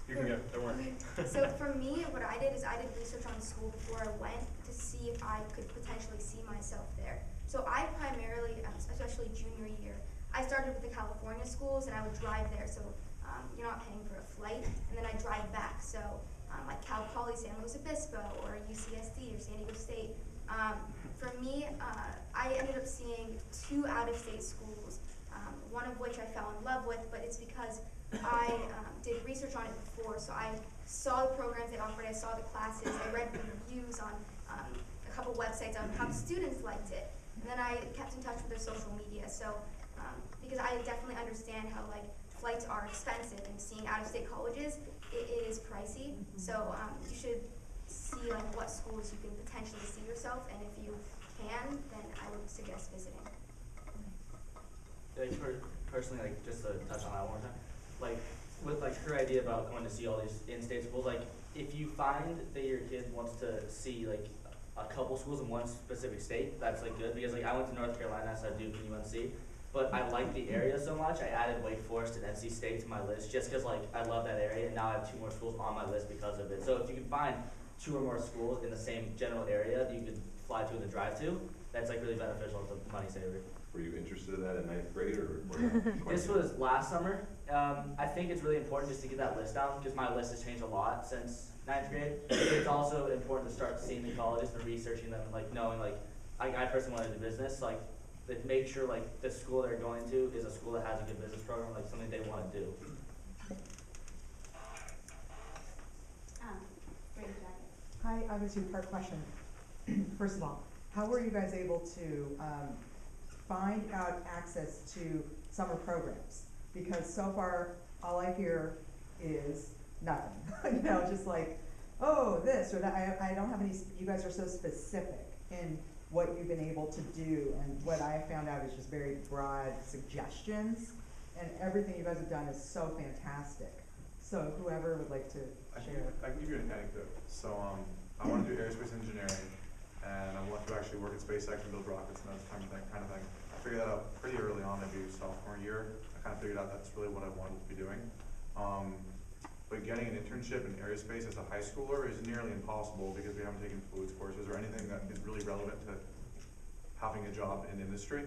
You can go, don't worry. So for me, what I did is I did research on the school before I went to see if I could potentially see myself there. So I primarily, especially junior year, I started with the California schools and I would drive there. So you're not paying for a flight, and then I drive back. So like Cal Poly, San Luis Obispo, or UCSD, or San Diego State. For me, I ended up seeing 2 out-of-state schools, one of which I fell in love with, but it's because I did research on it before, so I saw the programs they offered, I saw the classes, I read the reviews on a couple websites on how the students liked it, and then I kept in touch with their social media. So because I definitely understand how like flights are expensive, and seeing out-of-state colleges, it is pricey. So you should see like what schools you can potentially see yourself, and if you can, then I would suggest visiting. Like personally, like just to touch on that one more time, like with like her idea about going to see all these in-state schools, like if you find that your kid wants to see like a couple schools in one specific state, that's like good, because like I went to North Carolina, so I Duke and UNC, but I like the area so much, I added Wake Forest and NC State to my list just because like I love that area, and now I have 2 more schools on my list because of it. So if you can find 2 or more schools in the same general area that you could fly to and then drive to, that's like really beneficial. It's a money saver. Were you interested in that in 9th grade or not? This was last summer. I think it's really important just to get that list down, because my list has changed a lot since 9th grade. It's also important to start seeing the colleges and researching them, like knowing like I personally want to do business, like that make sure like the school they're going to is a school that has a good business program, like something they want to do. Hi, I have a 2-part question. First of all, how were you guys able to find out access to summer programs? Because so far, all I hear is nothing. You know, just like, oh, this or that. I don't have any, you guys are so specific in what you've been able to do, and what I have found out is just very broad suggestions, and everything you guys have done is so fantastic. So whoever would like to share. I can give you an anecdote. So I want to do aerospace engineering, and I want to actually work at SpaceX and build rockets and that kind of thing. I figured that out pretty early on, maybe sophomore year. I kind of figured out that's really what I wanted to be doing. But getting an internship in aerospace as a high schooler is nearly impossible, because we haven't taken fluids courses or anything that is really relevant to having a job in industry.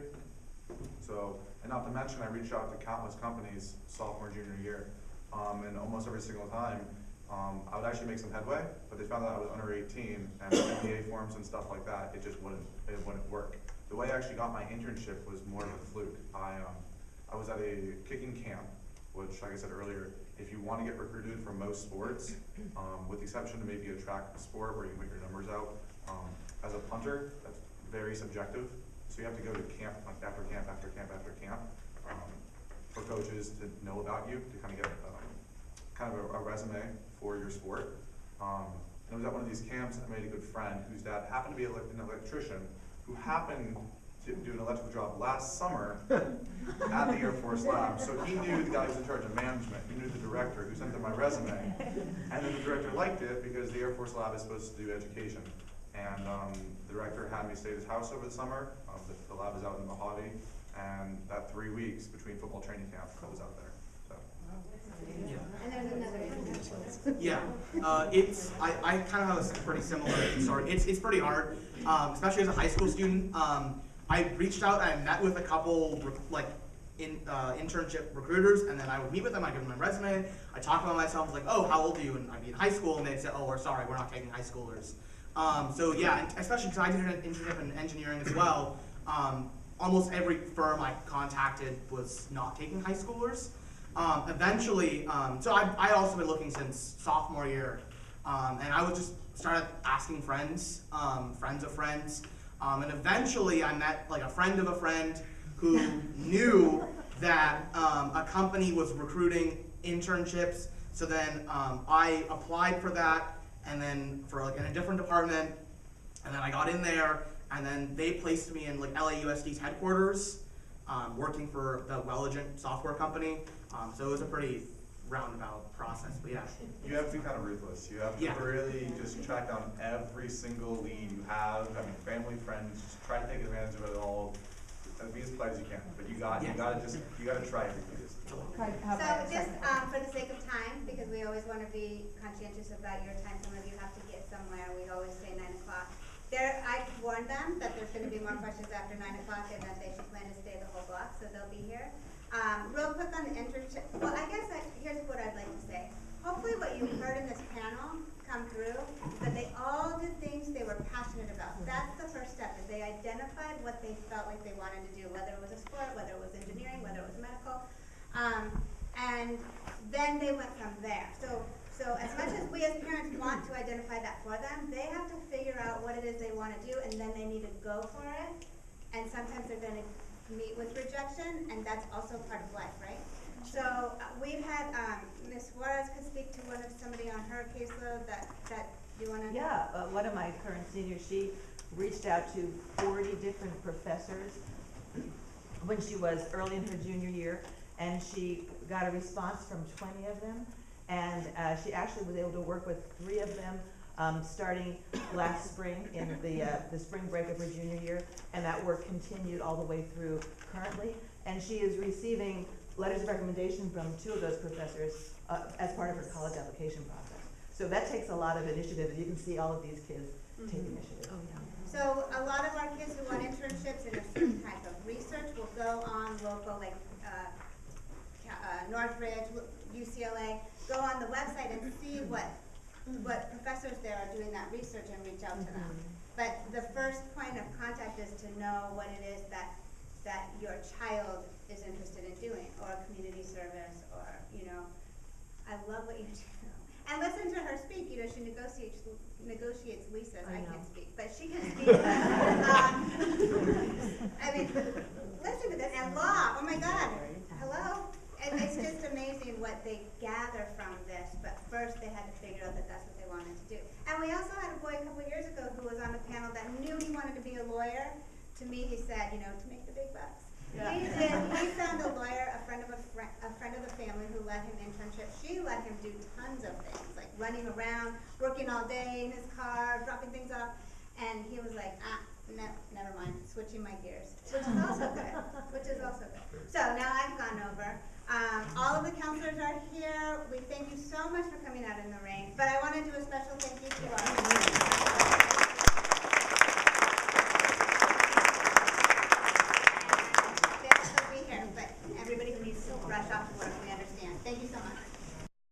So, and not to mention, I reached out to countless companies sophomore, junior year, and almost every single time, I would actually make some headway, but they found out I was under 18, and MBA forms and stuff like that, it wouldn't work. The way I actually got my internship was more of a fluke. I was at a kicking camp, which, like I said earlier, if you want to get recruited for most sports, with the exception of maybe a track sport where you put your numbers out, as a punter, that's very subjective. So you have to go to camp, like after camp, after camp, after camp, for coaches to know about you, to kind of get a resume for your sport. And I was at one of these camps, and I made a good friend whose dad happened to be an electrician, who happened to do an electrical job last summer at the Air Force Lab. So he knew the guy who was in charge of management. He knew the director who sent them my resume. And then the director liked it because the Air Force Lab is supposed to do education. And the director had me stay at his house over the summer. The lab is out in Mojave. And that 3 weeks between football training camp, I was out there. So. And there's another Yeah, I kind of have a pretty similar story. It's pretty hard, especially as a high school student. I reached out and I met with a couple internship recruiters, and then I would meet with them. I give them my resume. I talk about myself, like, oh, how old are you? And I'd be in high school, and they'd say, oh, we're sorry, we're not taking high schoolers. So yeah, and especially because I did an internship in engineering as well. Almost every firm I contacted was not taking high schoolers. Eventually, so I also been looking since sophomore year, and I would just started asking friends, friends of friends, and eventually I met like a friend of a friend who knew that a company was recruiting internships. So then I applied for that, and then for like in a different department, and then I got in there, and then they placed me in like LAUSD's headquarters, working for the Welligent software company. So it was a pretty roundabout process, but yeah. You have to be kind of ruthless. You have to Yeah. really just track down every single lead you have. I mean, family, friends, just try to take advantage of it all. Be as polite as you can, but you gotta try everything. So just for the sake of time, because we always want to be conscientious about your time, some of you have to get somewhere, we always say 9 o'clock. I warned them that there's going to be more questions after 9 o'clock and that they should plan to stay the whole block, so they'll be here. Real quick on the internship, well, I guess here's what I'd like to say. Hopefully what you heard in this panel come through is that they all did things they were passionate about. That's the first step, is they identified what they felt like they wanted to do, whether it was a sport, whether it was engineering, whether it was medical. And then they went from there. So as much as we as parents want to identify that for them, they have to figure out what it is they want to do, and then they need to go for it. And sometimes they're going to meet with rejection, and that's also part of life, right? So we've had Ms. Suarez could speak to somebody on her caseload that you want to. Yeah, one of my current seniors, she reached out to 40 different professors when she was early in her junior year, and she got a response from 20 of them, and she actually was able to work with 3 of them starting last spring in the spring break of her junior year, and that work continued all the way through currently, and she is receiving letters of recommendation from 2 of those professors as part of her college application process. So that takes a lot of initiative, and you can see all of these kids take initiative. Oh, yeah. So a lot of our kids who want internships in a certain type of research will go on local, like Northridge, UCLA, go on the website and see what professors there are doing that research and reach out to them. But the first point of contact is to know what it is that your child is interested in doing, or a community service, or, I love what you do. And listen to her speak, she negotiates leases. I can't speak, but she can speak. I mean, listen to this, and law, oh my God, hello? And it's just amazing what they gather from this, but first they had to figure out that that's what they wanted to do. And we also had a boy a couple of years ago who was on the panel that knew he wanted to be a lawyer. To me, he said, to make the big bucks. Yeah. He found a lawyer, a friend of the family who let him internships. She let him do tons of things, like running around, working all day in his car, dropping things off. And he was like, no, never mind, switching my gears, which is also good. So now I've gone over. All of the counselors are here. We thank you so much for coming out in the rain. But I want to do a special thank you to our everybody who needs to rush off to work, we understand. Thank you so much.